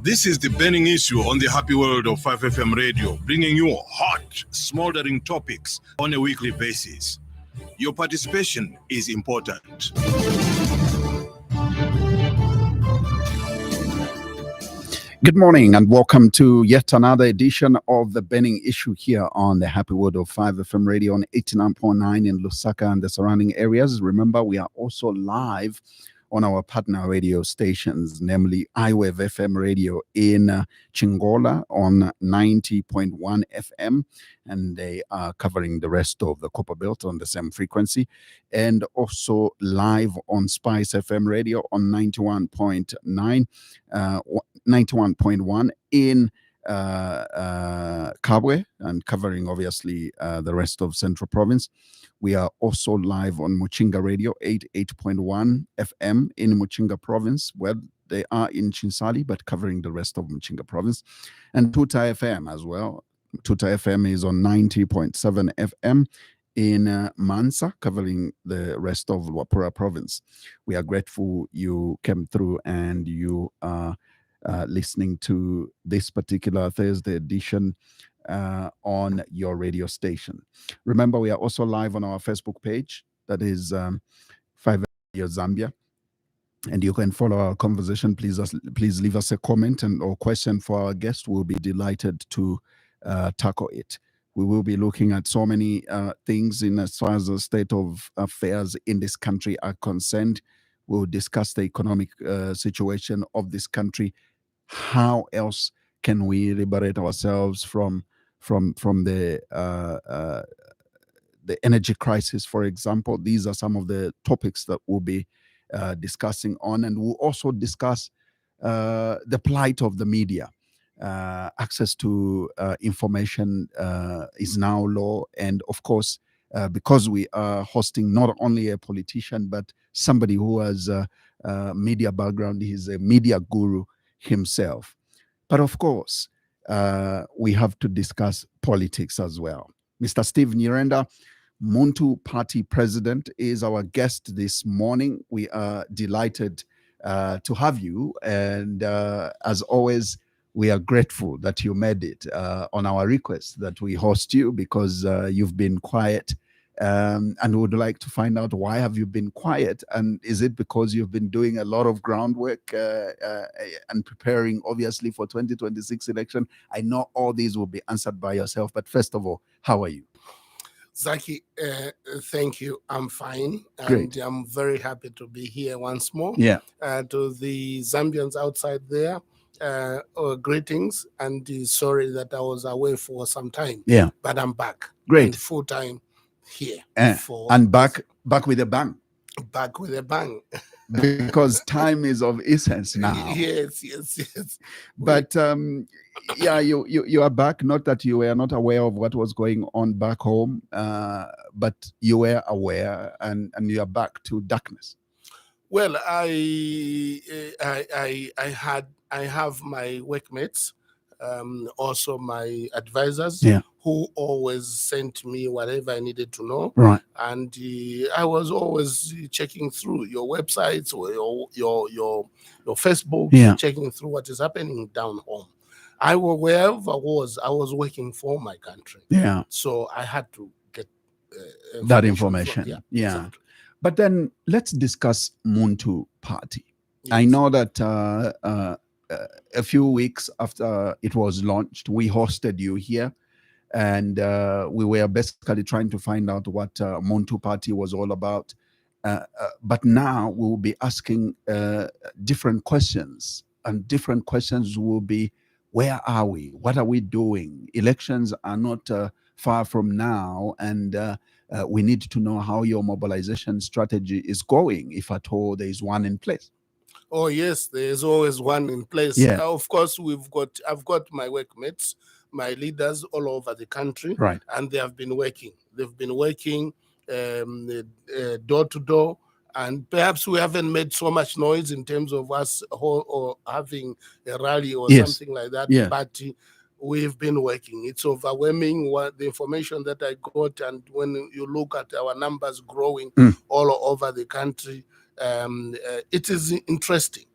This is the burning issue on the happy world of 5FM radio, bringing you hot, smoldering topics on a weekly basis. Your participation is important. Good morning and welcome to yet another edition of the burning issue here on the happy world of 5FM radio on 89.9 in Lusaka and the surrounding areas. Remember, we are also live on our partner radio stations, namely iWave FM radio in Chingola on 90.1 FM, and they are covering the rest of the Copper Belt on the same frequency, and also live on Spice FM radio on 91.1 in Kabwe, and covering obviously the rest of Central Province. We are also live on Muchinga Radio 88.1 FM in Muchinga Province, where they are in Chinsali, but covering the rest of Muchinga Province, and Tuta FM as well. Tuta FM is on 90.7 FM in Mansa, covering the rest of Luapura Province. We are grateful you came through and you are listening to this particular Thursday edition on your radio station. Remember, we are also live on our Facebook page, that is 5 Radio Zambia, and you can follow our conversation. Please leave us a comment or question for our guest. We'll be delighted to tackle it. We will be looking at so many things in as far as the state of affairs in this country are concerned. We'll discuss the economic situation of this country. How else can we liberate ourselves from the energy crisis, for example? These are some of the topics that we'll be discussing on, and we'll also discuss the plight of the media. Access to information is now low, and of course, because we are hosting not only a politician but somebody who has a media background, he's a media guru himself. But of course, we have to discuss politics as well. Mr. Steve Nyirenda, Munthu Party President, is our guest this morning. We are delighted to have you. And as always, we are grateful that you made it on our request that we host you, because you've been quiet. And we would like to find out, why have you been quiet? And is it because you've been doing a lot of groundwork and preparing, obviously, for 2026 election? I know all these will be answered by yourself, but first of all, how are you? Zaki, thank you. I'm fine. Great. And I'm very happy to be here once more. Yeah. To the Zambians outside there, greetings, and sorry that I was away for some time. Yeah. But I'm back. Great. Full time here. And back with a bang. Back with a bang. Because time is of essence now. Yes. But yeah, you are back. Not that you were not aware of what was going on back home, but you were aware, and you are back to darkness. Well, I have my workmates, also my advisors, who always sent me whatever I needed to know. Right. And I was always checking through your websites or your Facebook, checking through what is happening down home. Wherever I was working for my country. Yeah. So I had to get that information. Yeah. Exactly. But then let's discuss Munthu Party. Yes. I know that a few weeks after it was launched, we hosted you here, and we were basically trying to find out what Munthu Party was all about. But now we will be asking different questions, and different questions will be, where are we? What are we doing? Elections are not far from now, and we need to know how your mobilization strategy is going, if at all there is one in place. Oh yes, there is always one in place. Yeah. Of course, I've got my workmates, my leaders all over the country, right? And they have been working. They've been working door to door, and perhaps we haven't made so much noise in terms of us or having a rally or something like that. Yeah. But we've been working. It's overwhelming what the information that I got, and when you look at our numbers growing all over the country, it is interesting.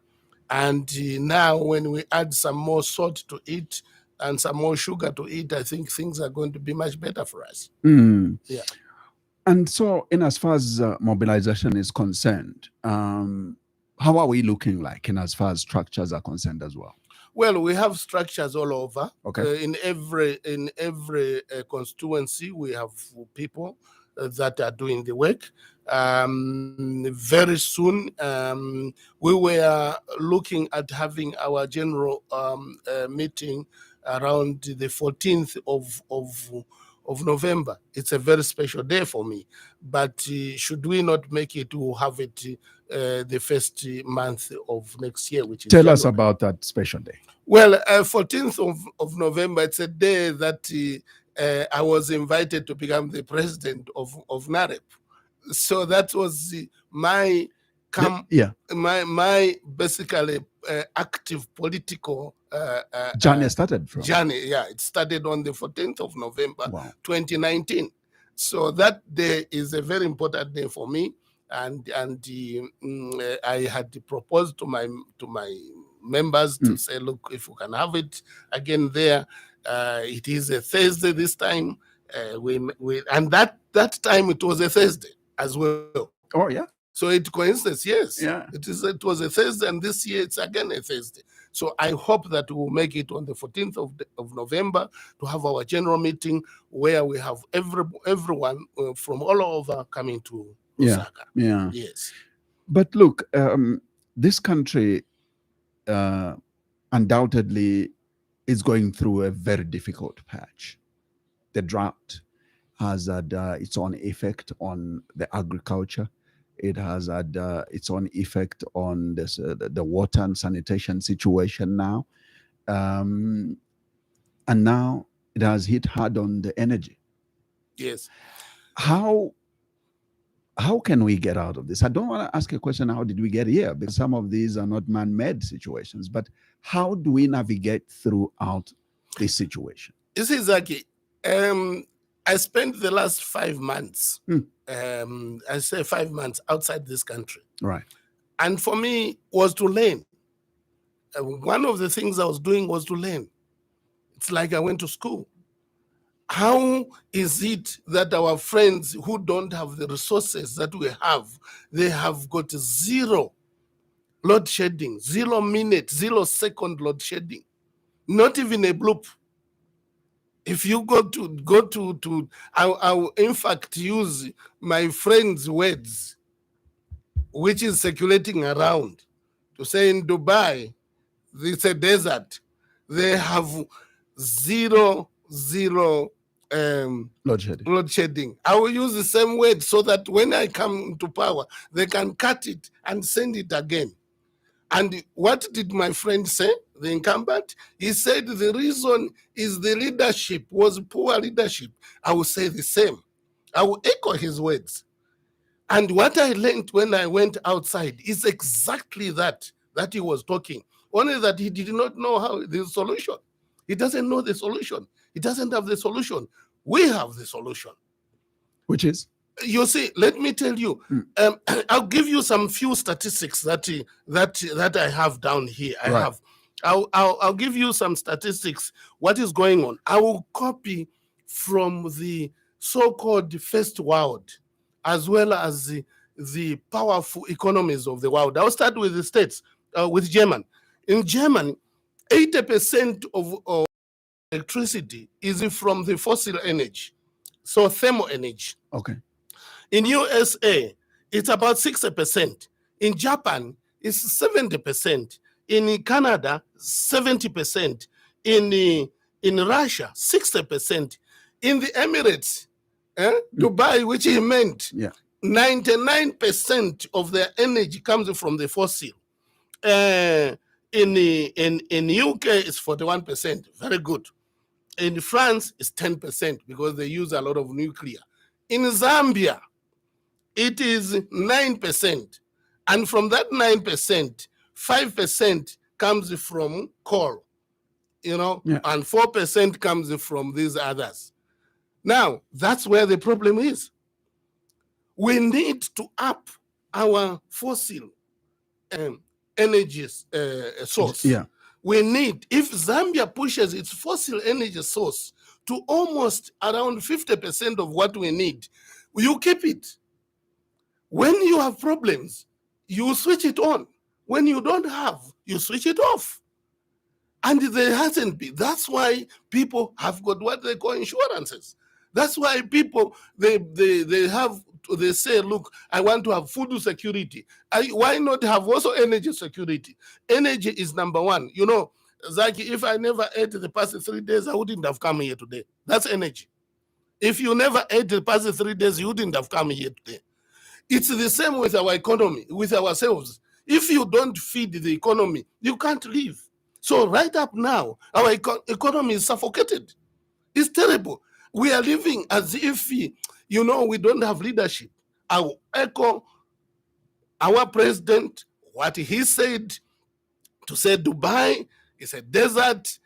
And now when we add some more salt to it and some more sugar to it, I think things are going to be much better for us. Yeah. And so, in as far as mobilization is concerned, how are we looking like in as far as structures are concerned as well? Well, we have structures all over. Okay. In every constituency, we have people that are doing the work. Very soon, we were looking at having our general meeting around the 14th of November. It's a very special day for me. But should we not make it, to have it the first month of next year, which is Tell January. us about that special day. Well, 14th of November, it's a day that I was invited to become the president of NAREP. So that was my my basically active political journey started from. Journey, yeah. It started on the 14th of November, 2019. So that day is a very important day for me. And I had proposed to my members to say, look, if we can have it again there, it is a Thursday this time. And that time it was a Thursday as well. Oh yeah. So it coincides, yes. Yeah. It was a Thursday, and this year it's again a Thursday. So I hope that we will make it on the 14th of November to have our general meeting where we have everyone from all over coming to Lusaka. Yeah. Yes. But look, this country undoubtedly is going through a very difficult patch. The drought has had its own effect on the agriculture. It has had its own effect on this, the water and sanitation situation now. And now it has hit hard on the energy. Yes. How can we get out of this? I don't want to ask a question, how did we get here? Because some of these are not man-made situations, but how do we navigate throughout this situation? You see, Zaki, I spent the last 5 months, I say 5 months outside this country. Right. And for me was to learn. One of the things I was doing was to learn. It's like I went to school. How is it that our friends who don't have the resources that we have, they have got zero load shedding, 0 minute, 0 second load shedding, not even a bloop. If you I will in fact use my friend's words, which is circulating around, to say in Dubai, it's a desert. They have zero load shedding. I will use the same word so that when I come to power, they can cut it and send it again. And what did my friend say, the incumbent? He said the reason is the leadership was poor leadership. I will say the same. I will echo his words. And what I learned when I went outside is exactly that he was talking. Only that he did not know how the solution. He doesn't know the solution. He doesn't have the solution. We have the solution. Which is? You see, let me tell you, I'll give you some few statistics that I have down here. I'll give you some statistics, what is going on. I will copy from the so-called first world, as well as the powerful economies of the world. I'll start with the States, with Germany. In Germany, 80% of electricity is from the fossil energy, so thermal energy. Okay. In USA, it's about 60%. In Japan, it's 70%. In Canada, 70%. In Russia, 60%. In the Emirates, Dubai, which he meant, 99% of their energy comes from the fossil. In UK, it's 41%. Very good. In France, it's 10% because they use a lot of nuclear. In Zambia, it is 9%. And from that 9%, 5% comes from coal, and 4% comes from these others. Now, that's where the problem is. We need to up our fossil energy source. Yeah. We need, if Zambia pushes its fossil energy source to almost around 50% of what we need, you keep it. When you have problems, you switch it on. When you don't have, you switch it off. And there hasn't been. That's why people have got what they call insurances. That's why people, they say, look, I want to have food security. Why not have also energy security? Energy is number one. You know, Zaki, if I never ate the past 3 days, I wouldn't have come here today. That's energy. If you never ate the past 3 days, you wouldn't have come here today. It's the same with our economy, with ourselves. If you don't feed the economy, you can't live. So right up now, our economy is suffocated. It's terrible. We are living as if, we don't have leadership. I will echo our president, what he said, to say Dubai is a desert.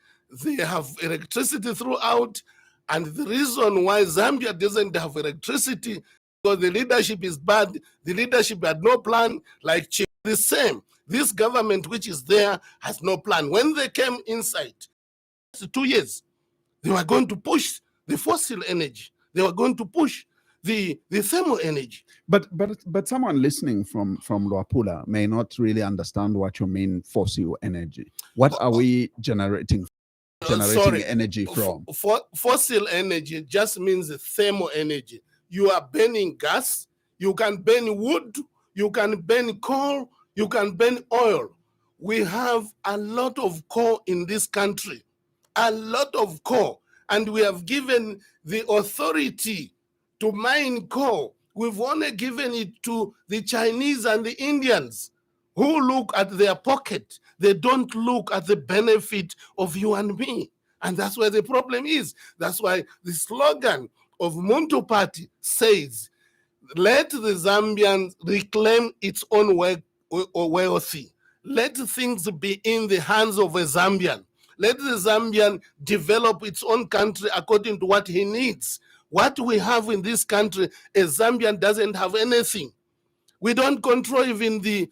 They have electricity throughout. And the reason why Zambia doesn't have electricity, because the leadership is bad. The leadership had no plan, like the same. This government which is there has no plan. When they came inside, 2 years, they were going to push the fossil energy. They were going to push the thermal energy. But someone listening from Luapula may not really understand what you mean fossil energy. What are we generating energy from? Fossil energy just means thermal energy. You are burning gas, you can burn wood, you can burn coal, you can burn oil. We have a lot of coal in this country, a lot of coal, and we have given the authority to mine coal. We've only given it to the Chinese and the Indians, who look at their pocket. They don't look at the benefit of you and me. And that's where the problem is. That's why the slogan of Munthu Party says, let the Zambians reclaim its own wealthy. Let things be in the hands of a Zambian. Let the Zambian develop its own country according to what he needs. What we have in this country, a Zambian doesn't have anything. We don't control even the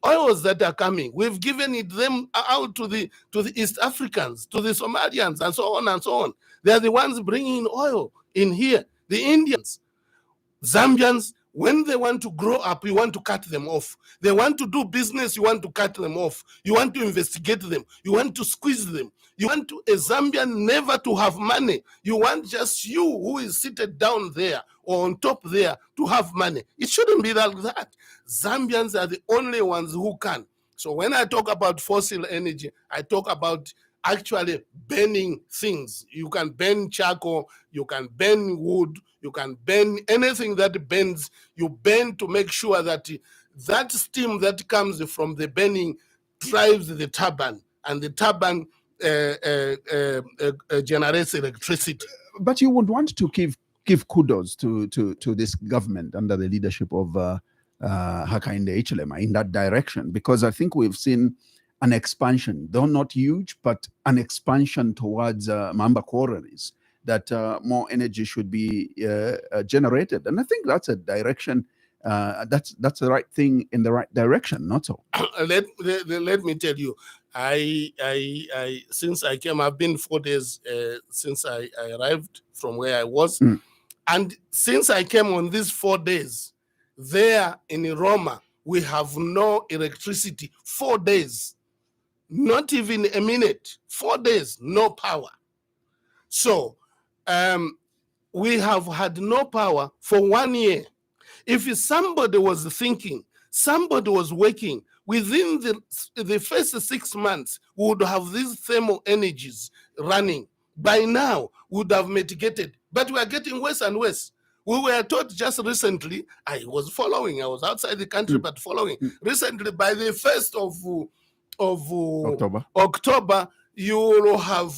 oils that are coming. We've given them out to the East Africans, to the Somalians, and so on and so on. They are the ones bringing oil in here. The Indians, Zambians, when they want to grow up, you want to cut them off. They want to do business, you want to cut them off. You want to investigate them. You want to squeeze them. You want a Zambian never to have money. You want just you who is seated down there or on top there to have money. It shouldn't be like that. Zambians are the only ones who can. So when I talk about fossil energy, I talk about actually burning things. You can burn charcoal, you can burn wood, you can burn anything that burns. You burn to make sure that that steam that comes from the burning drives the turbine, and the turbine generates electricity. But you would want to give kudos to this government under the leadership of Hakainde Hichilema in that direction, because I think we've seen an expansion, though not huge, but an expansion towards Mamba quarries, that more energy should be generated. And I think that's a direction, that's the right thing in the right direction, not so. Let me tell you, I since I came, I've been 4 days since I arrived from where I was. And since I came on these 4 days, there in Roma, we have no electricity, 4 days. Not even a minute, 4 days, no power. So we have had no power for 1 year. If somebody was thinking, somebody was working, within the first 6 months, we would have these thermal energies running. By now, we would have mitigated. But we are getting worse and worse. We were taught just recently, I was outside the country, but following. Recently, by the 1st of October, you will have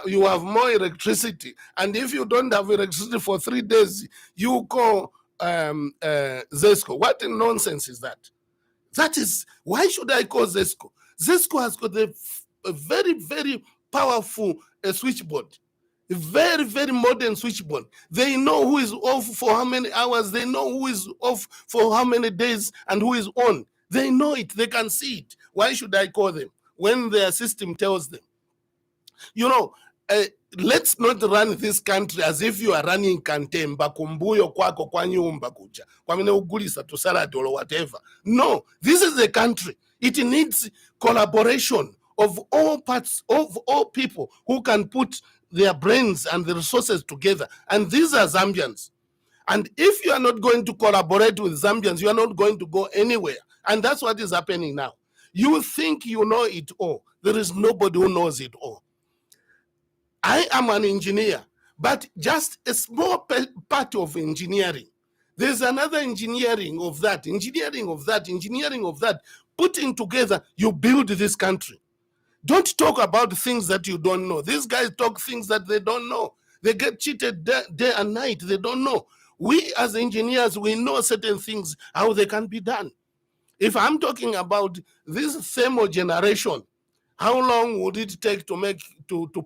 you have more electricity. And if you don't have electricity for 3 days, you call ZESCO. What nonsense is that? That is, why should I call ZESCO? ZESCO has got a very, very powerful switchboard. A very, very modern switchboard. They know who is off for how many hours. They know who is off for how many days and who is on. They know it. They can see it. Why should I call them when their system tells them? Let's not run this country as if you are running Kantemba, Kumbuyo, Kwako, Kwanyumba, Kucha, Kwamine Ugulisa to Salad or whatever. No, this is the country. It needs collaboration of all parts, of all people who can put their brains and the resources together. And these are Zambians. And if you are not going to collaborate with Zambians, you are not going to go anywhere. And that's what is happening now. You think you know it all. There is nobody who knows it all. I am an engineer, but just a small part of engineering. There's another engineering of that. Putting together, you build this country. Don't talk about things that you don't know. These guys talk things that they don't know. They get cheated day and night. They don't know. We as engineers, we know certain things, how they can be done. If I'm talking about this thermal generation, how long would it take to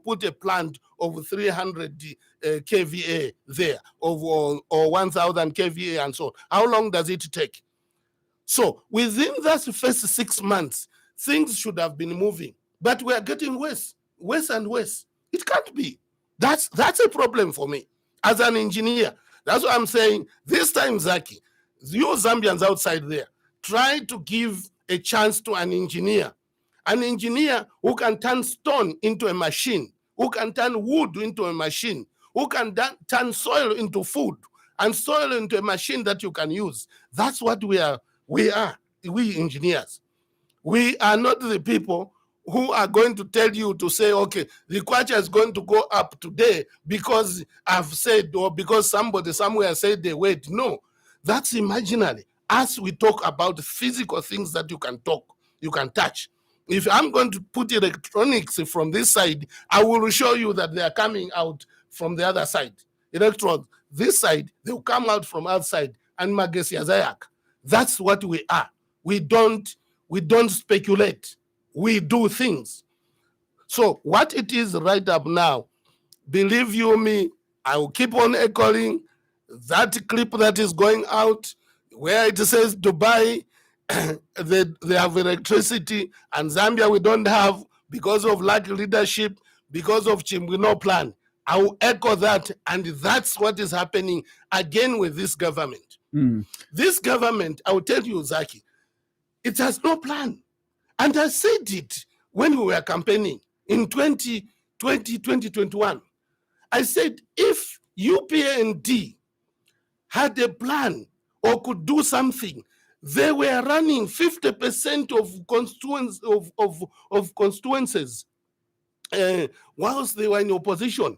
put a plant of 300 kVA there, or 1,000 kVA and so on? How long does it take? So within that first 6 months, things should have been moving, but we are getting worse and worse. It can't be. That's a problem for me as an engineer. That's what I'm saying. This time, Zaki, you Zambians outside there, try to give a chance to an engineer who can turn stone into a machine, who can turn wood into a machine, who can turn soil into food, and soil into a machine that you can use. That's what we are, we engineers. We are not the people who are going to tell you to say, okay, the kwacha is going to go up today because I've said, or because somebody somewhere said they wait. No, that's imaginary. As we talk about physical things that you can talk, you can touch. If I'm going to put electronics from this side, I will show you that they are coming out from the other side. Electrons, this side, they will come out from outside. And Magesi Azayak. That's what we are. We don't speculate. We do things. So what it is right up now, believe you me, I will keep on echoing that clip that is going out where it says Dubai, they have electricity, and Zambia we don't have because of lack of leadership, because of Chimbwino plan. I will echo that, and that's what is happening again with this government. This government, I will tell you, Zaki, it has no plan. And I said it when we were campaigning in 2021. I said, if UPND had a plan or could do something, they were running 50% of constituencies whilst they were in opposition.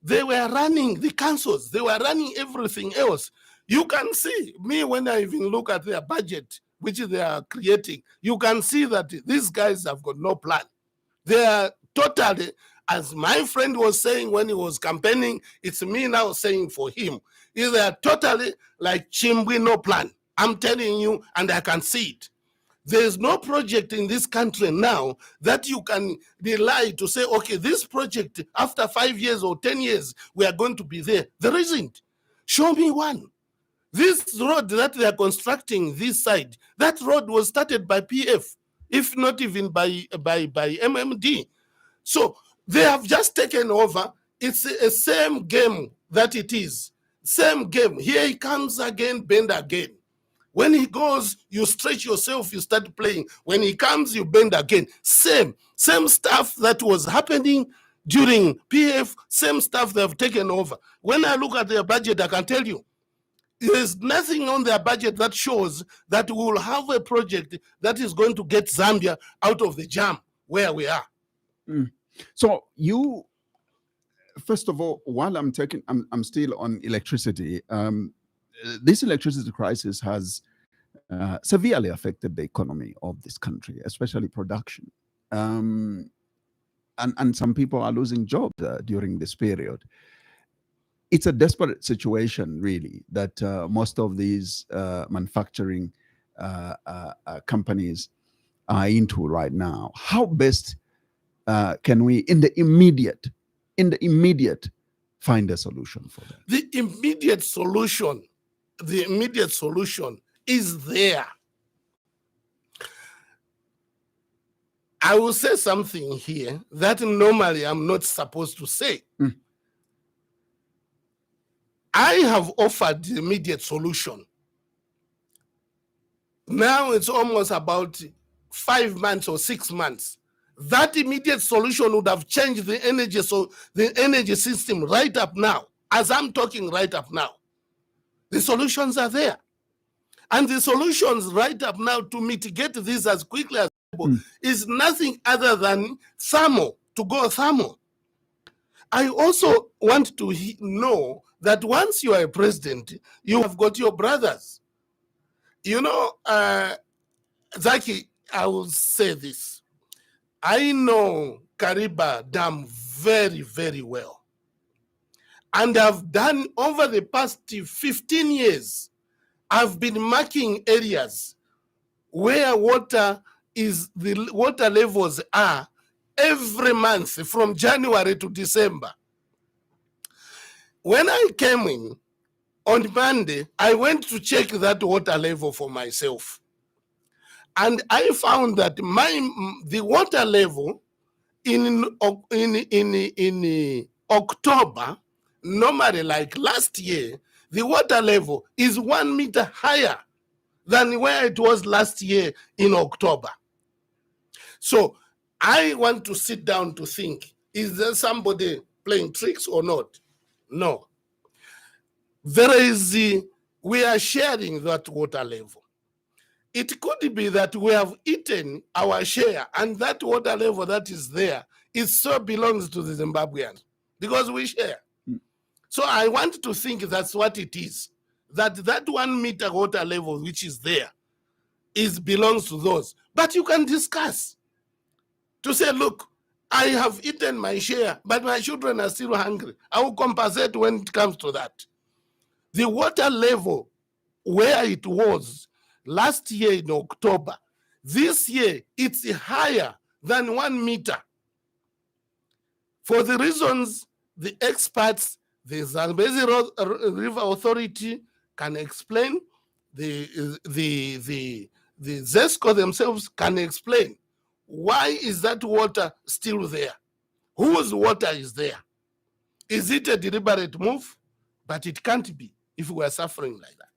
They were running the councils. They were running everything else. You can see me when I even look at their budget, which they are creating. You can see that these guys have got no plan. They are totally, as my friend was saying when he was campaigning, it's me now saying for him, they are totally like Chimbwi, no plan. I'm telling you, and I can see it. There's no project in this country now that you can rely to say, okay, this project, after 5 years or 10 years, we are going to be there. There isn't. Show me one. This road that they are constructing this side, that road was started by PF, if not even by MMD. So they have just taken over. It's a same game that it is. Same game. Here he comes again, bend again. When he goes, you stretch yourself, you start playing. When he comes, you bend again. Same stuff that was happening during PF, same stuff they have taken over. When I look at their budget, I can tell you, there's nothing on their budget that shows that we will have a project that is going to get Zambia out of the jam where we are. So you, first of all, while I'm still on electricity. This electricity crisis has severely affected the economy of this country, especially production. And some people are losing jobs during this period. It's a desperate situation, really, that most of these manufacturing companies are into right now. How best can we, in the immediate, find a solution for that? The immediate solution is there. I will say something here that normally I'm not supposed to say. I have offered the immediate solution. Now it's almost about 5 months or 6 months. That immediate solution would have changed the energy system right up now. As I'm talking right up now, the solutions are there. And the solutions right up now to mitigate this as quickly as possible is nothing other than thermal, to go thermal. I also want to know that once you are a president, you have got your brothers. You know, Zaki, I will say this. I know Kariba Dam very, very well. And I've done over the past 15 years, I've been marking areas where water levels are every month from January to December. When I came in on Monday, I went to check that water level for myself. And I found that the water level in October, normally like last year, the water level is 1 meter higher than where it was last year in October. So I want to sit down to think, is there somebody playing tricks or not? No. We are sharing that water level. It could be that we have eaten our share, and that water level that is there, it so belongs to the Zimbabweans because we share. So I want to think that's what it is. That 1 meter water level which is there belongs to those. But you can discuss to say, look, I have eaten my share, but my children are still hungry. I will compensate when it comes to that. The water level where it was last year in October, this year it's higher than 1 meter. For the reasons the experts, the Zambezi River Authority can explain, the ZESCO themselves can explain. Why is that water still there? Whose water is there? Is it a deliberate move? But it can't be if we are suffering like that.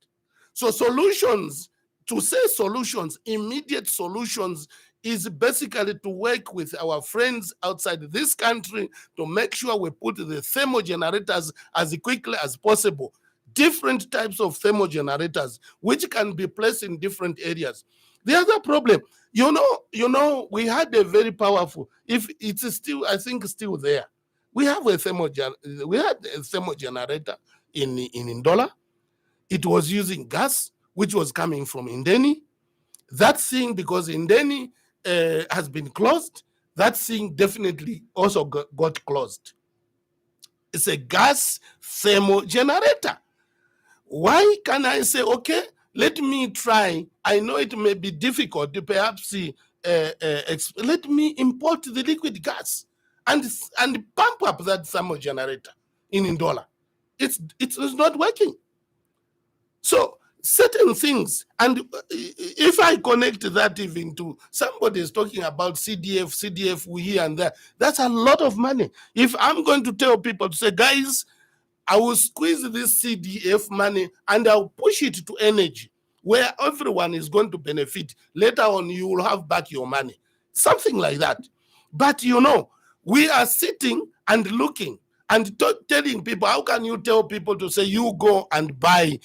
So solutions, to say solutions, immediate solutions, is basically to work with our friends outside this country to make sure we put the thermal generators as quickly as possible. Different types of thermal generators, which can be placed in different areas. The other problem, you know, we had a very powerful, if it's still, I think still there. We have a thermal generator in Ndola. It was using gas, which was coming from Indeni. That thing, because Indeni has been closed, that thing definitely also got closed. It's a gas thermal generator. Why can I say, okay, let me try? I know it may be difficult to perhaps let me import the liquid gas and pump up that thermal generator in Ndola. It's not working. So certain things, and if I connect that even to somebody is talking about CDF here and there, that's a lot of money. If I'm going to tell people to say, guys, I will squeeze this CDF money and I'll push it to energy where everyone is going to benefit. Later on, you will have back your money. Something like that. But you know, we are sitting and looking and telling people, how can you tell people to say you go and buy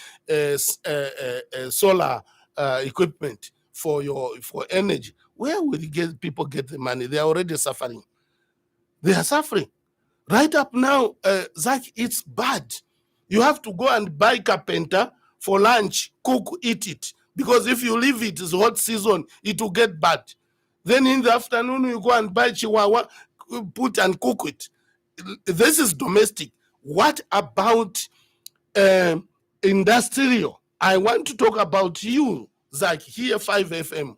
solar equipment for energy? Where will people get the money? They are already suffering. They are suffering. Right up now, Zach, it's bad. You have to go and buy carpenter for lunch, cook, eat it. Because if you leave it, it's hot season, it will get bad. Then in the afternoon, you go and buy chihuahua, put and cook it. This is domestic. What about industrial? I want to talk about you, Zach, here 5FM.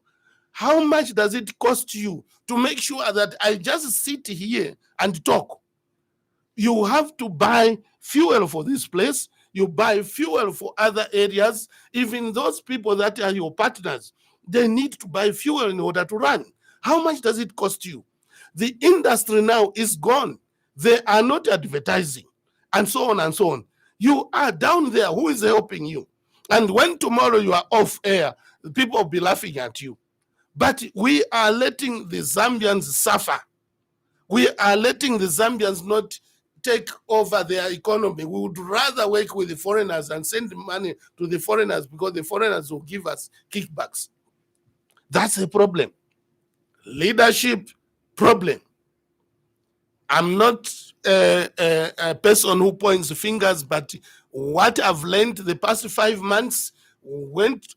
How much does it cost you to make sure that I just sit here and talk? You have to buy fuel for this place. You buy fuel for other areas. Even those people that are your partners, they need to buy fuel in order to run. How much does it cost you? The industry now is gone. They are not advertising, and so on and so on. You are down there. Who is helping you? And when tomorrow you are off air, people will be laughing at you. But we are letting the Zambians suffer. We are letting the Zambians not take over their economy. We would rather work with the foreigners and send money to the foreigners because the foreigners will give us kickbacks. That's a problem. Leadership problem. I'm not a person who points fingers, but what I've learned the past 5 months,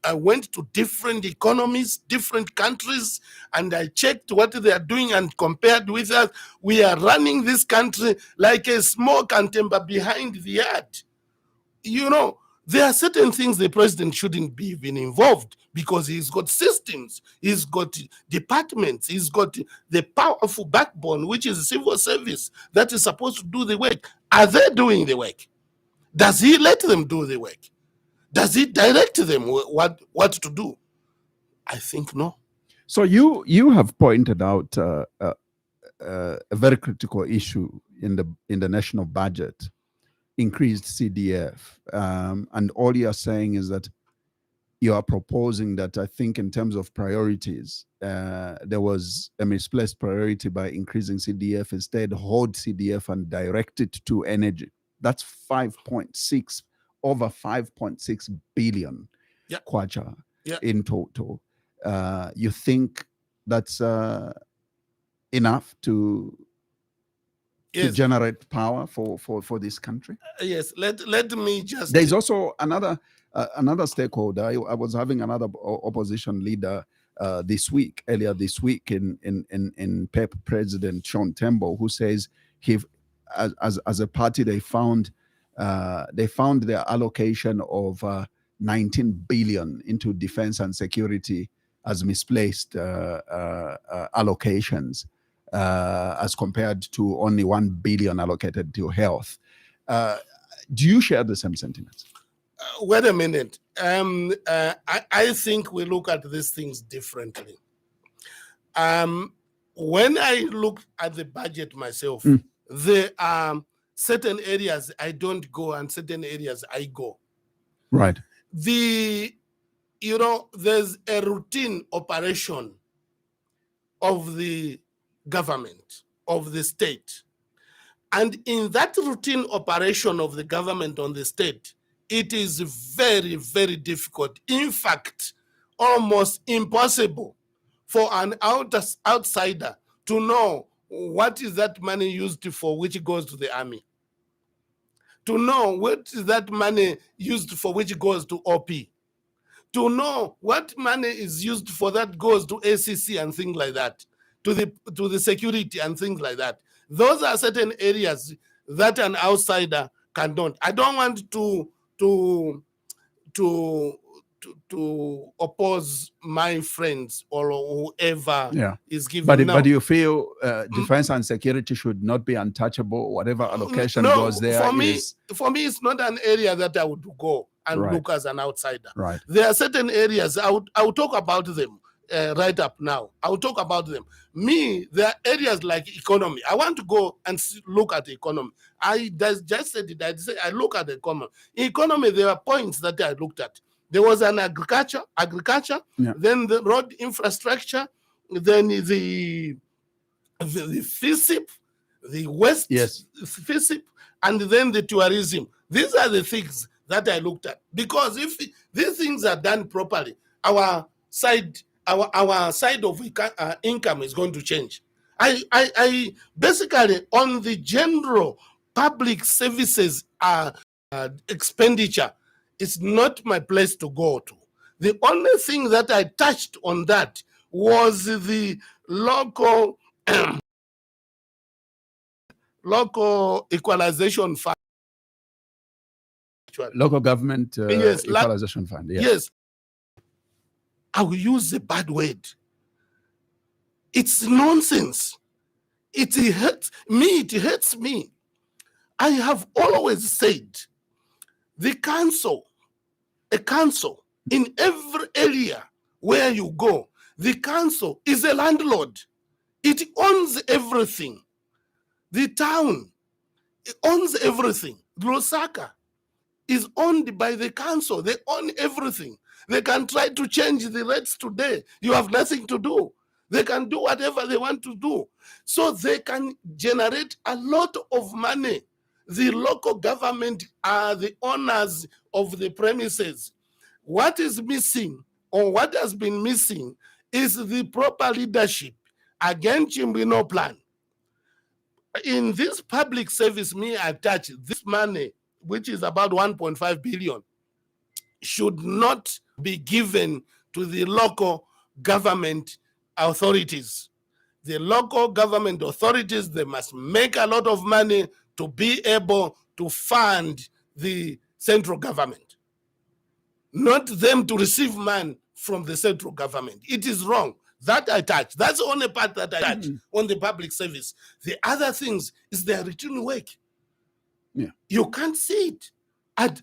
I went to different economies, different countries, and I checked what they are doing and compared with us. We are running this country like a small Kantemba behind the yard. You know, there are certain things the president shouldn't be even involved because he's got systems, he's got departments, he's got the powerful backbone, which is civil service that is supposed to do the work. Are they doing the work? Does he let them do the work? Does he direct them what to do? I think no. So you have pointed out a very critical issue in the national budget, increased CDF, and all you are saying is that you are proposing that, I think in terms of priorities, there was a misplaced priority by increasing CDF. Instead, hold CDF and direct it to energy. That's 5.6, over 5.6 billion kwacha in total. You think that's enough to generate power for this country? Yes, let me just... There's also another stakeholder. I was having another opposition leader earlier this week in PEP President Sean Tembo, who says as a party they found their allocation of 19 billion into defense and security as misplaced allocations, as compared to only 1 billion allocated to health. Do you share the same sentiments? Wait a minute. I think we look at these things differently. When I look at the budget myself, there are certain areas I don't go and certain areas I go. Right. There's a routine operation of the government, of the state. And in that routine operation of the government on the state, it is very, very difficult. In fact, almost impossible for an outsider to know what is that money used for, which goes to the army. To know what is that money used for, which goes to OP. To know what money is used for that goes to ACC and things like that, to the security and things like that. Those are certain areas that an outsider cannot. I don't want to oppose my friends or whoever is giving. But you feel defense and security should not be untouchable. Whatever allocation goes there. For me, it's not an area that I would go and look as an outsider. Right. There are certain areas I will talk about them right up now. I will talk about them. There are areas like economy. I want to go and look at the economy. I just said it. I look at the economy. Economy, there are points that I looked at. There was an agriculture, then the road infrastructure, then the FISIP, the West FISIP, and then the tourism. These are the things that I looked at. Because if these things are done properly, our side of income is going to change. I basically, on the general public services expenditure, it's not my place to go to. The only thing that I touched on that was the local equalization fund. Local government equalization fund. Yes. I will use a bad word. It's nonsense. It hurts me. I have always said a council in every area where you go, The council is a landlord. It owns everything. The town owns everything. Lusaka is owned by the council. They own everything. They can try to change the rates today. You have nothing to do. They can do whatever they want to do. So they can generate a lot of money. The local government are the owners of the premises. What is missing, or what has been missing, is the proper leadership. Again, Chimbino plan. In this public service, me attach this money, which is about 1.5 billion, should not be given to the local government authorities. The local government authorities, they must make a lot of money to be able to fund the central government, not them to receive money from the central government. It is wrong. That I touch. That's the only part that I touch on the public service. The other things is their routine work. Yeah. You can't see it.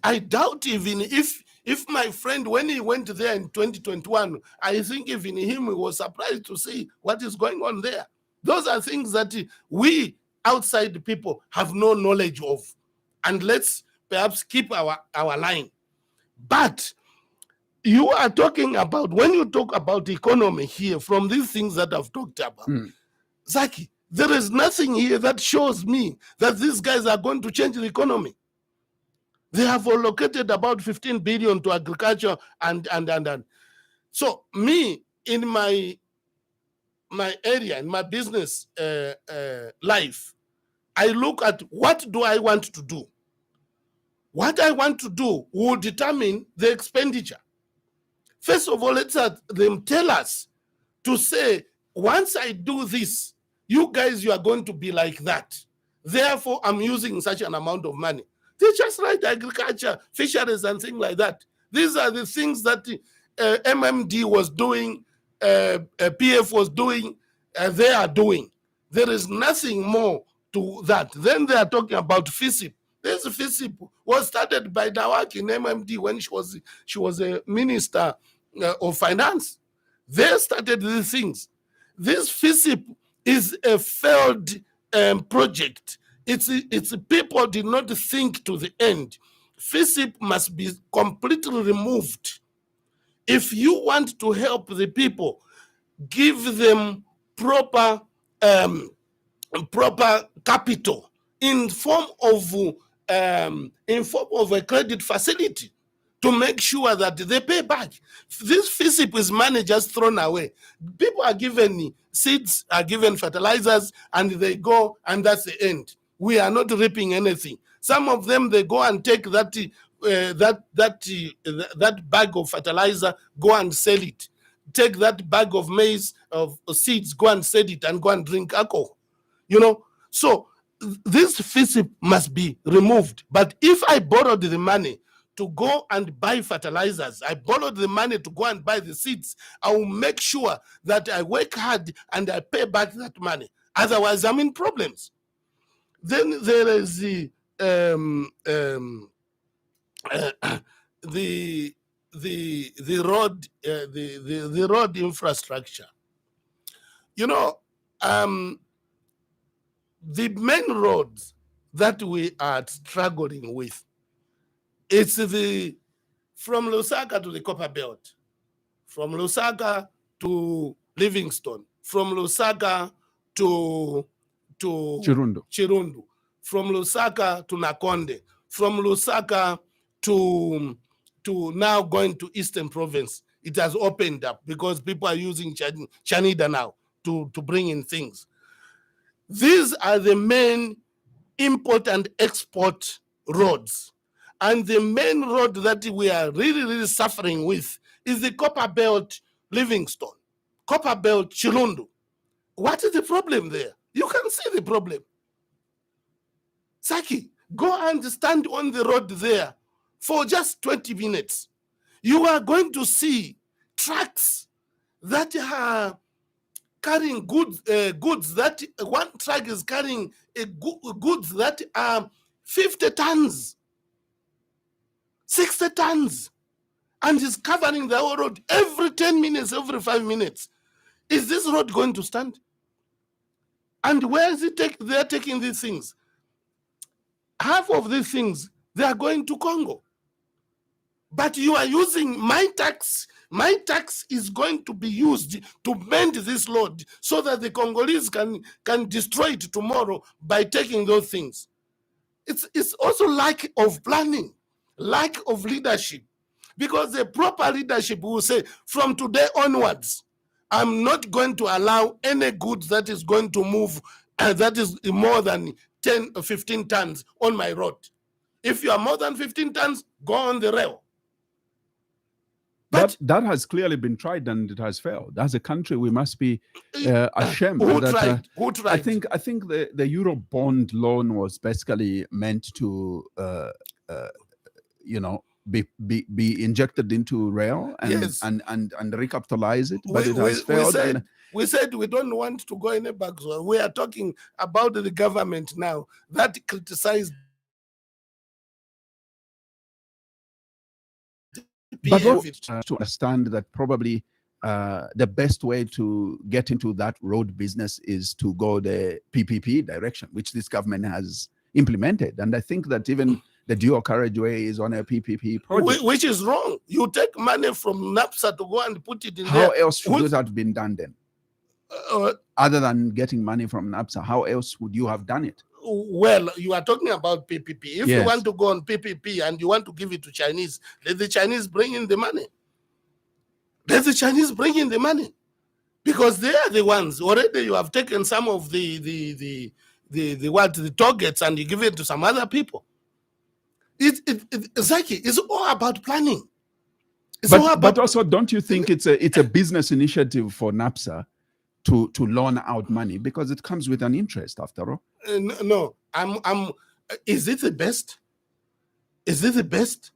I doubt even if my friend, when he went there in 2021, I think even him was surprised to see what is going on there. Those are things that we outside people have no knowledge of. And let's perhaps keep our line. But you are talking about, when you talk about economy here, from these things that I've talked about, Zaki, there is nothing here that shows me that these guys are going to change the economy. They have allocated about 15 billion to agriculture and. So me, in my area, in my business life, I look at what do I want to do. What I want to do will determine the expenditure. First of all, let's have them tell us to say, once I do this, you guys, you are going to be like that. Therefore, I'm using such an amount of money. They just write agriculture, fisheries, and things like that. These are the things that MMD was doing, PF was doing, they are doing. There is nothing more to that. Then they are talking about FISIP. This FISIP was started by Dawaki in MMD when she was a minister of finance. They started these things. This FISIP is a failed project. It's people did not think to the end. FISIP must be completely removed. If you want to help the people, give them proper capital in form of a credit facility to make sure that they pay back. This FISIP is money just thrown away. People are given seeds, are given fertilizers, and they go, and that's the end. We are not reaping anything. Some of them, they go and take that bag of fertilizer, go and sell it. Take that bag of maize, of seeds, go and sell it, and go and drink alcohol. You know, so this FISIP must be removed. But if I borrowed the money to go and buy fertilizers, I borrowed the money to go and buy the seeds, I will make sure that I work hard and I pay back that money. Otherwise, I'm in problems. Then there is the road infrastructure. You know, the main roads that we are struggling with, it's from Lusaka to the Copper Belt, from Lusaka to Livingstone, from Lusaka to Chirundu, from Lusaka to Nakonde, from Lusaka to now going to Eastern Province. It has opened up because people are using Chanida now to bring in things. These are the main import and export roads. And the main road that we are really, really suffering with is the Copper Belt Livingstone, Copper Belt Chirundu. What is the problem there? You can see the problem. Saki, go and stand on the road there for just 20 minutes. You are going to see trucks that are carrying goods that one truck is carrying goods that are 50 tons, 60 tons, and is covering the whole road every 10 minutes, every 5 minutes. Is this road going to stand? And where is it they're taking these things? Half of these things, they are going to Congo. But you are using my tax. My tax is going to be used to mend this load so that the Congolese can destroy it tomorrow by taking those things. It's also lack of planning, lack of leadership. Because the proper leadership will say, from today onwards, I'm not going to allow any goods that is going to move that is more than 10 or 15 tons on my road. If you are more than 15 tons, go on the rail. But that has clearly been tried and it has failed. As a country, we must be ashamed. Who that, tried? I think the Euro bond loan was basically meant to, be injected into rail and Yes. and recapitalize it, but it has failed. We said we don't want to go in a back zone. We are talking about the government now that criticized. But to understand that probably the best way to get into that road business is to go the PPP direction, which this government has implemented. And I think that even the dual carriageway is on a PPP project. Which is wrong. You take money from NAPSA to go and put it in How there. else should it have been done then? Other than getting money from NAPSA, how else would you have done it? Well, you are talking about PPP. If Yes. you want to go on PPP and you want to give it to Chinese, let the Chinese bring in the money. Let the Chinese bring in the money. Because they are the ones. Already you have taken some of the targets and you give it to some other people. Zaki, it's all about planning. But also, don't you think it's a business initiative for NAPSA to loan out money, because it comes with an interest after all? No, is it the best? Is it the best?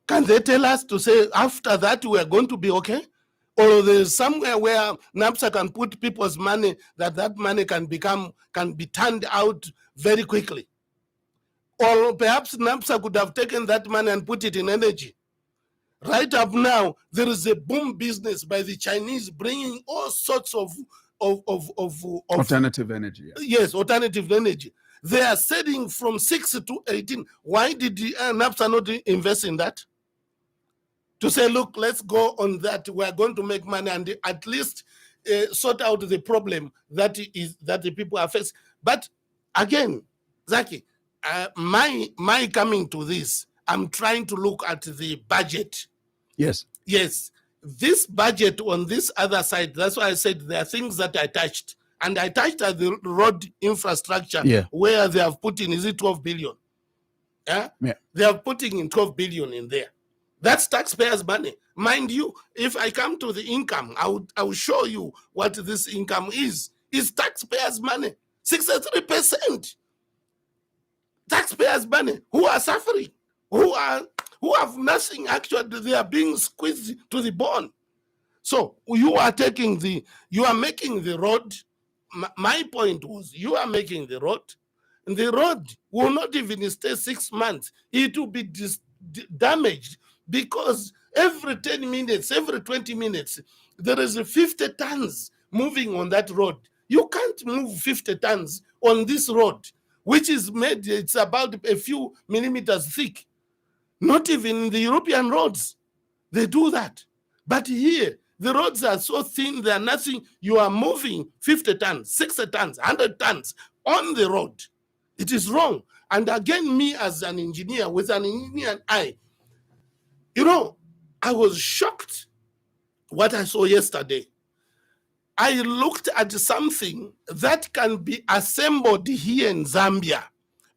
Can they tell us to say after that we are going to be okay? Or there's somewhere where NAPSA can put people's money that money can be turned out very quickly? Or perhaps NAPSA could have taken that money and put it in energy. Right up now, there is a boom business by the Chinese bringing all sorts of alternative energy. Yeah. Yes, alternative energy. They are selling from 6 to 18. Why did the NAPSA not invest in that? To say, look, let's go on that. We are going to make money and at least sort out the problem that the people are facing. But again, Zaki, my coming to this, I'm trying to look at the budget. Yes. Yes. This budget on this other side, that's why I said there are things that I touched. And I touched at the road infrastructure, where they have put in, is it 12 billion? Yeah? They are putting in 12 billion in there. That's taxpayers' money. Mind you, if I come to the income, I will show you what this income is. It's taxpayers' money. 63%. Taxpayers' money who are suffering, who have nothing. Actually, they are being squeezed to the bone. So you are making the road. My point was, you are making the road. And the road will not even stay 6 months. It will be damaged, because every 10 minutes, every 20 minutes, there is 50 tons moving on that road. You can't move 50 tons on this road, which is made, it's about a few millimeters thick. Not even in the European roads, they do that. But here, the roads are so thin, they are nothing. You are moving 50 tons, 60 tons, 100 tons on the road. It is wrong. And again, me as an engineer, with an engineer eye, I was shocked what I saw yesterday. I looked at something that can be assembled here in Zambia.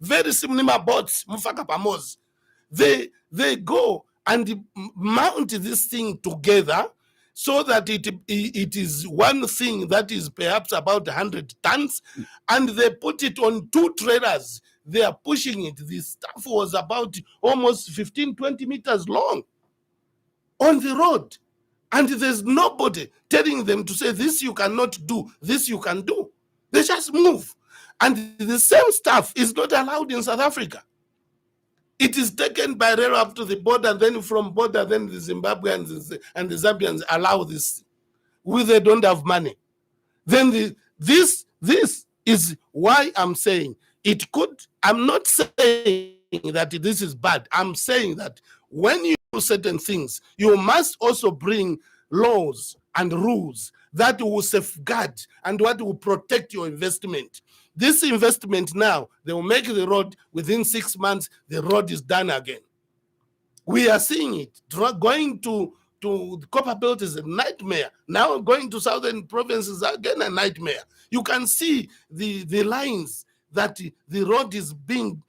Very similar boats, Mufaka Pamos. They go and mount this thing together so that it is one thing that is perhaps about 100 tons, and they put it on 2 trailers. They are pushing it. This stuff was about almost 15, 20 meters long on the road. And there's nobody telling them to say, this you cannot do, this you can do. They just move. And the same stuff is not allowed in South Africa. It is taken by rail up to the border, and then from border, then the Zimbabweans and the Zambians allow this. They don't have money. then this is why I'm saying it could. I'm not saying that this is bad. I'm saying that when you do certain things, you must also bring laws and rules that will safeguard and what will protect your investment. This investment now, they will make the road within 6 months, the road is done again. We are seeing it. Going to the Copper Belt is a nightmare. Now going to southern provinces again a nightmare. You can see the lines that the road is being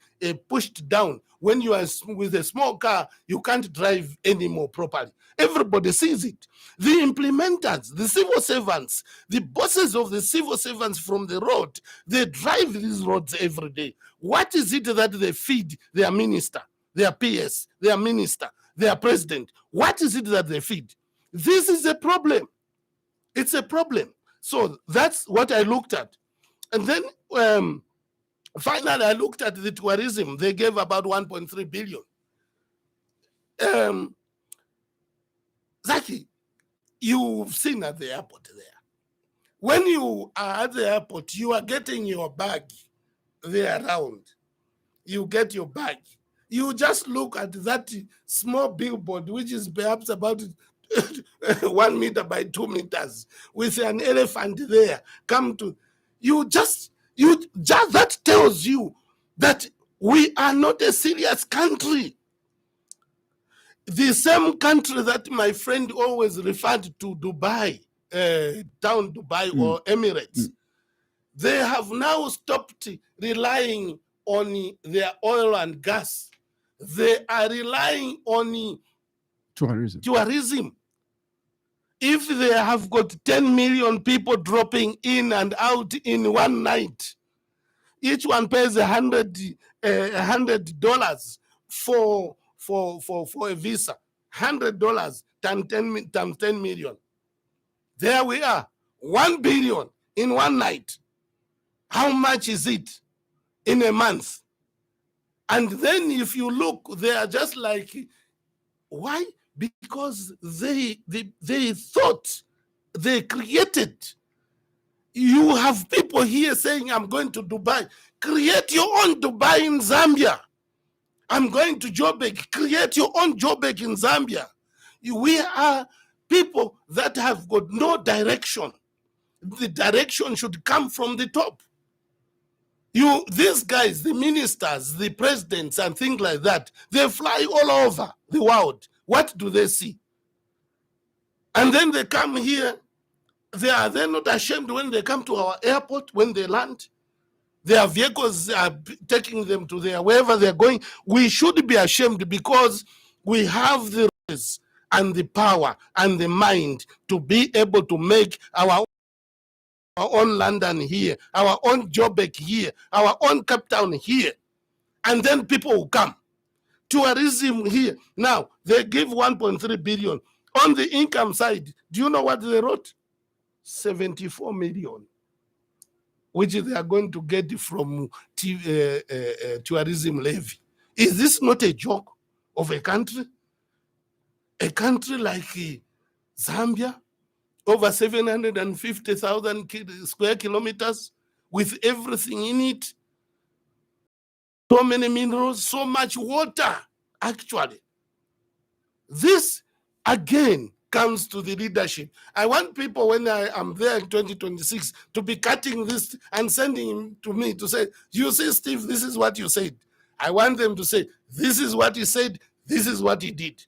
pushed down. When you are with a small car, you can't drive anymore properly. Everybody sees it. The implementers, the civil servants, the bosses of the civil servants from the road, they drive these roads every day. What is it that they feed their minister, their PS, their minister, their president? What is it that they feed? This is a problem. It's a problem. So that's what I looked at. And then finally, I looked at the tourism. They gave about 1.3 billion. Zaki, you've seen at the airport there. When you are at the airport, you are getting your bag there around. You get your bag. You just look at that small billboard, which is perhaps about 1 meter by 2 meters, with an elephant there. That tells you that we are not a serious country. The same country that my friend always referred to, Dubai, town Dubai or Emirates, they have now stopped relying on their oil and gas. They are relying on tourism. If they have got 10 million people dropping in and out in one night, each one pays $100 for a visa. $100 times 10 million. There we are, 1 billion in one night. How much is it in a month? And then if you look, they are just like, why? Because they thought, they created. You have people here saying, I'm going to Dubai. Create your own Dubai in Zambia. I'm going to Joburg. Create your own Joburg in Zambia. We are people that have got no direction. The direction should come from the top. These guys, the ministers, the presidents, and things like that, they fly all over the world. What do they see? And then they come here. They're not ashamed when they come to our airport, when they land. Their vehicles are taking them to wherever they're going. We should be ashamed because we have the resources and the power and the mind to be able to make our own London here, our own Joburg here, our own Cape Town here. And then people will come. Tourism here. Now, they give 1.3 billion. On the income side, do you know what they wrote? 74 million, which they are going to get from tourism levy. Is this not a joke of a country? A country like Zambia, over 750,000 square kilometers, with everything in it, so many minerals, so much water, actually. This, again, comes to the leadership. I want people, when I am there in 2026, to be cutting this and sending him to me to say, you see, Steve, this is what you said. I want them to say, this is what he said, this is what he did.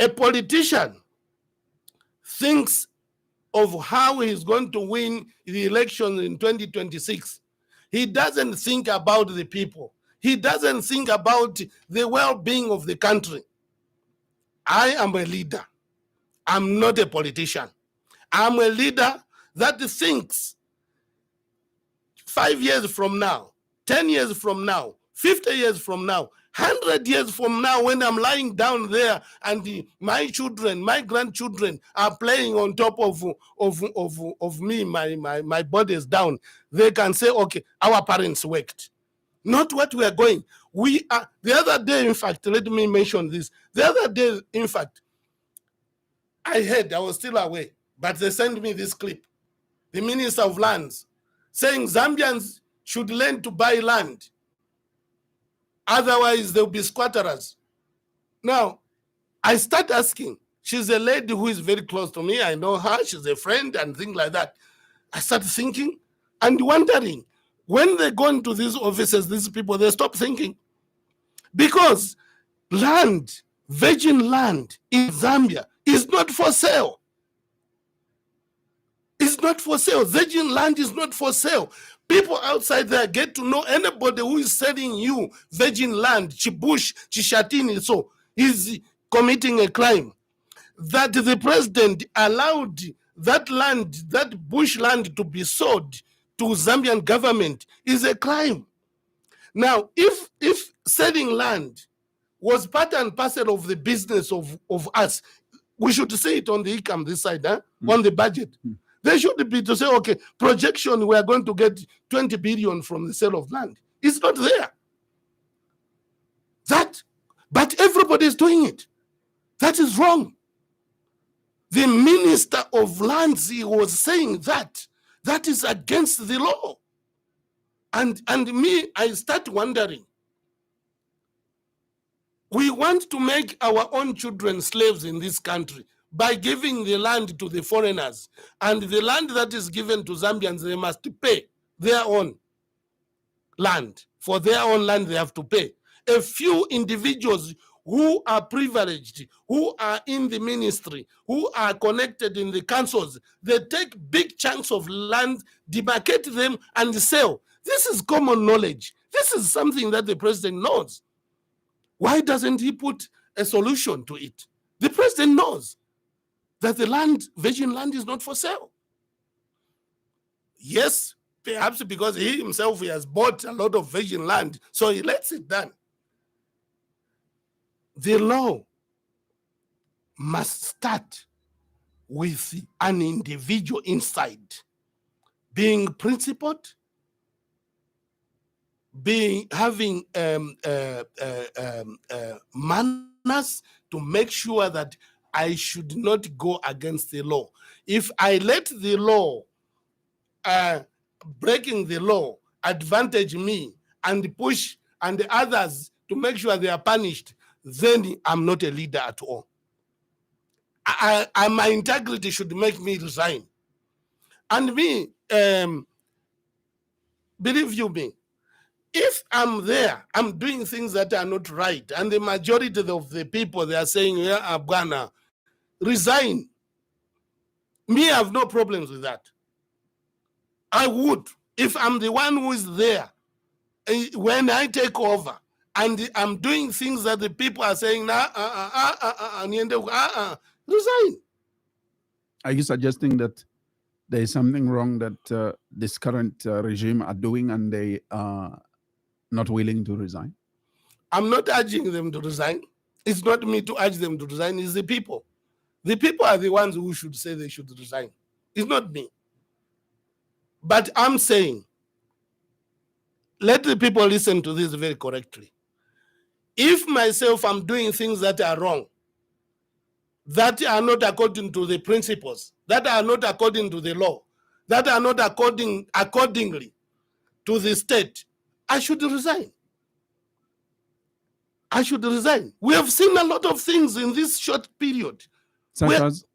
A politician thinks of how he's going to win the election in 2026. He doesn't think about the people. He doesn't think about the well-being of the country. I am a leader. I'm not a politician. I'm a leader that thinks 5 years from now, 10 years from now, 50 years from now, 100 years from now, when I'm lying down there and my children, my grandchildren are playing on top of me, my body is down, they can say, okay, our parents worked. Not what we are going. We are, the other day, in fact, let me mention this. The other day, in fact, I was still away, but they sent me this clip. the Minister of Lands, saying Zambians should learn to buy land. Otherwise, they'll be squatterers. Now, I start asking. She's a lady who is very close to me. I know her. She's a friend and things like that. I start thinking and wondering, when they go into these offices, these people, they stop thinking. Because land, virgin land in Zambia is not for sale. It's not for sale. Virgin land is not for sale. People outside there get to know anybody who is selling you virgin land, Chibush, Chishatini, so is committing a crime. That the president allowed that land, that bush land, to be sold to Zambian government is a crime. Now, if selling land was part and parcel of the business of us, we should say it on the income this side, on the budget. They should be to say, okay, projection, we are going to get 20 billion from the sale of land. It's not there. But everybody is doing it. That is wrong. The Minister of Lands, he was saying that is against the law. And me, I start wondering, we want to make our own children slaves in this country by giving the land to the foreigners. And the land that is given to Zambians, they must pay their own land. For their own land, they have to pay. A few individuals who are privileged, who are in the ministry, who are connected in the councils, they take big chunks of land, demarcate them, and sell. This is common knowledge. This is something that the president knows. Why doesn't he put a solution to it? The president knows that the land, virgin land, is not for sale. Yes, perhaps because he himself, he has bought a lot of virgin land, so he lets it done. The law must start with an individual inside being principled, having manners to make sure that I should not go against the law. If I let the law, breaking the law, advantage me and push and the others to make sure they are punished, then I'm not a leader at all. My integrity should make me resign. And me, believe you me, if I'm there, I'm doing things that are not right, and the majority of the people, they are saying, yeah, I'm gonna resign. Me, I have no problems with that. I would, if I'm the one who is there, when I take over, and I'm doing things that the people are saying, resign. Are you suggesting that there is something wrong that this current regime are doing and they are not willing to resign? I'm not urging them to resign. It's not me to urge them to resign, it's the people. The people are the ones who should say they should resign. It's not me. But I'm saying, let the people listen to this very correctly. If myself, I'm doing things that are wrong, that are not according to the principles, that are not according to the law, that are not accordingly to the state, I should resign. I should resign. We have seen a lot of things in this short period. Such as,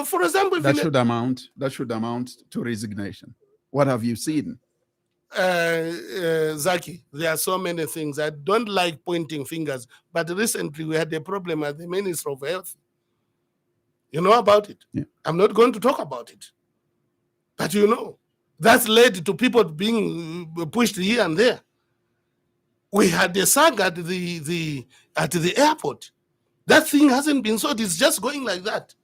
for example, that should amount to resignation. What have you seen? Zaki, there are so many things. I don't like pointing fingers, but recently we had a problem at the Minister of Health. You know about it? Yeah. I'm not going to talk about it. But you know, that's led to people being pushed here and there. We had a saga at the airport. That thing hasn't been sorted. It's just going like that.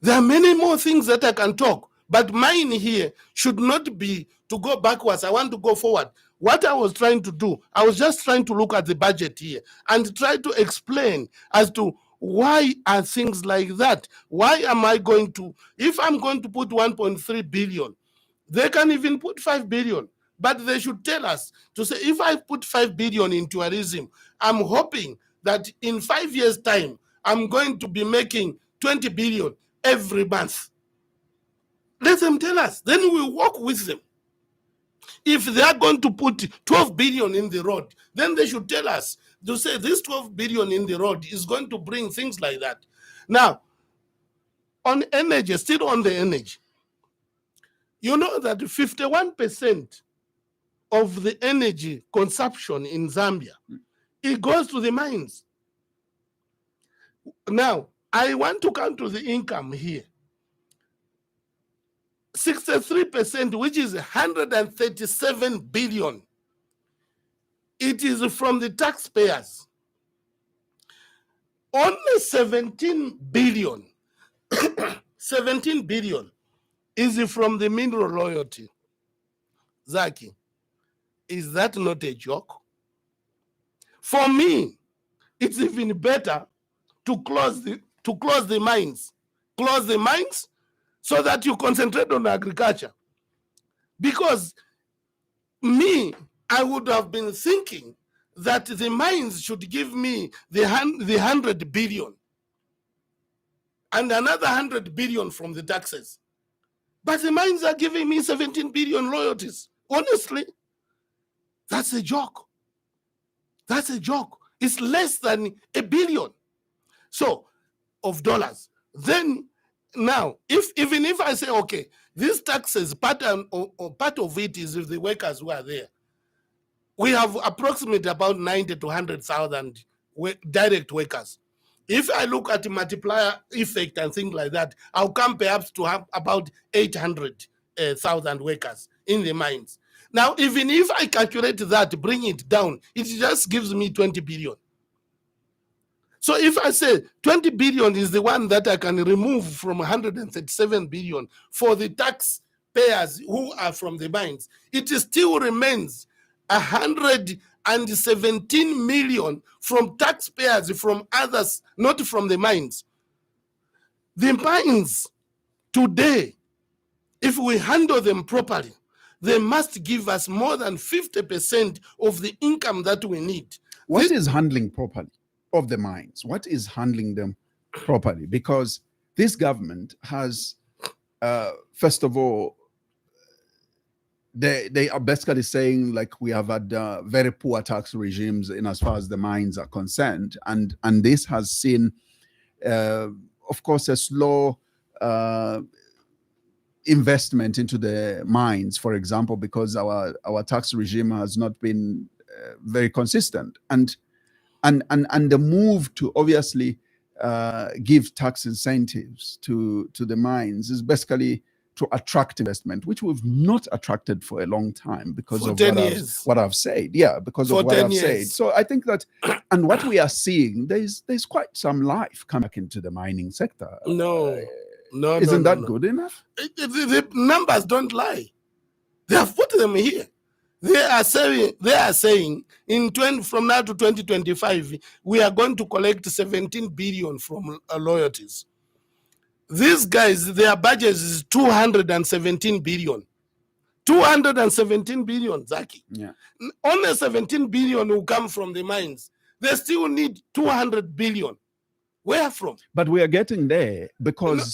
There are many more things that I can talk, but mine here should not be to go backwards. I want to go forward. What I was trying to do, I was just trying to look at the budget here and try to explain as to why are things like that? Why am I going to, if I'm going to put 1.3 billion, they can even put 5 billion. But they should tell us to say, if I put 5 billion in tourism, I'm hoping that in 5 years' time, I'm going to be making 20 billion every month. Let them tell us. Then we work with them. If they are going to put 12 billion in the road, then they should tell us to say this 12 billion in the road is going to bring things like that. Now, on energy, still on the energy, you know that 51% of the energy consumption in Zambia, it goes to the mines. Now, I want to come to the income here. 63%, which is 137 billion, it is from the taxpayers. Only 17 billion, 17 billion is from the mineral royalty. Zaki, is that not a joke? For me, it's even better to close the mines. Close the mines so that you concentrate on agriculture. Because I would have been thinking that the mines should give me the 100 billion and another 100 billion from the taxes. But the mines are giving me 17 billion royalties. Honestly, that's a joke. That's a joke. It's less than $1 billion. So, of dollars. Then now, even if I say, okay, these taxes, part of it is if the workers who are there. We have approximately about 90 to 100,000 direct workers. If I look at the multiplier effect and things like that, I'll come perhaps to have about 800,000 workers in the mines. Now, even if I calculate that, bring it down, it just gives me 20 billion. So if I say 20 billion is the one that I can remove from 137 billion for the taxpayers who are from the mines, it still remains 117 million from taxpayers, from others, not from the mines. The mines today, if we handle them properly, they must give us more than 50% of the income that we need. What is handling properly of the mines? What is handling them properly? Because this government has, first of all, they are basically saying like we have had very poor tax regimes in as far as the mines are concerned, and this has seen, of course, a slow investment into the mines, for example, because our tax regime has not been very consistent, and the move to obviously give tax incentives to the mines is basically to attract investment, which we've not attracted for a long time because of what I've said. Yeah, because of what I've said. So I think that, and what we are seeing, there's quite some life coming back into the mining sector. Isn't that good enough? The numbers don't lie. They have put them here. They are saying from now to 2025, we are going to collect 17 billion from royalties. These guys, their budget is 217 billion. 217 billion, Zaki. Yeah. Only 17 billion will come from the mines. They still need 200 billion. Where from? But we are getting there because